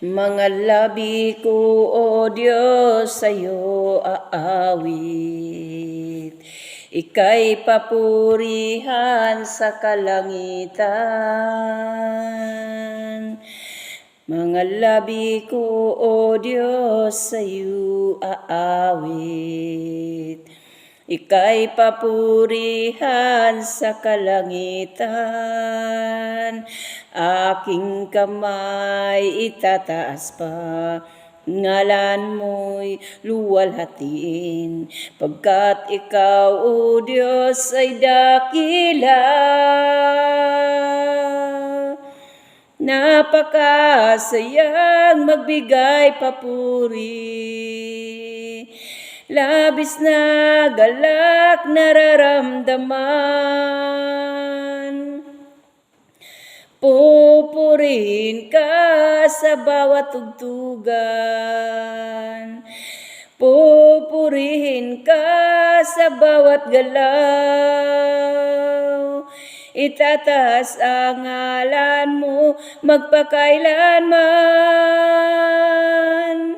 Mga labi ko, O Diyos, sa'yo aawit. Ika'y papurihan sa kalangitan. Mga labi ko, O Diyos, sa'yo aawit. Ika'y papurihan sa kalangitan. Aking kamay itataas pa, ngalan mo'y luwalhatiin. Pagkat ikaw, O Diyos, ay dakila. Napakasayang magbigay papuri, labis na galak nararamdaman. Pupurihin ka sa bawat tugtugan, pupurihin ka sa bawat galaw. Itataas ang ngalan mo magpakailanman.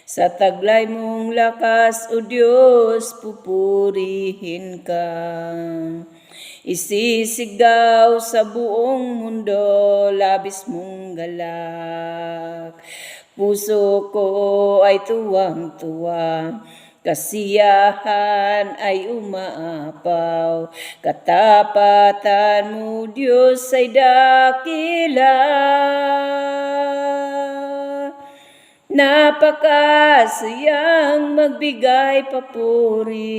Sa taglay mong lakas, O Diyos, pupurihin ka. Isisigaw sa buong mundo, labis mong galak. Puso ko ay tuwang-tuwa, kasiyahan ay umaapaw. Katapatan mo, Diyos, ay dakila. Napakasayang magbigay papuri,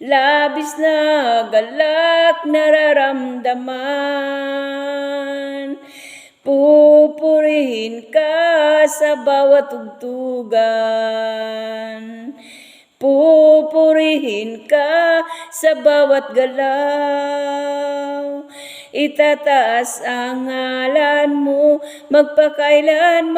labis na galak nararamdaman. Pupurihin ka sa bawat tugtugan, pupurihin ka sa bawat galaw. Itataas ang ngalan mo magpakailanman.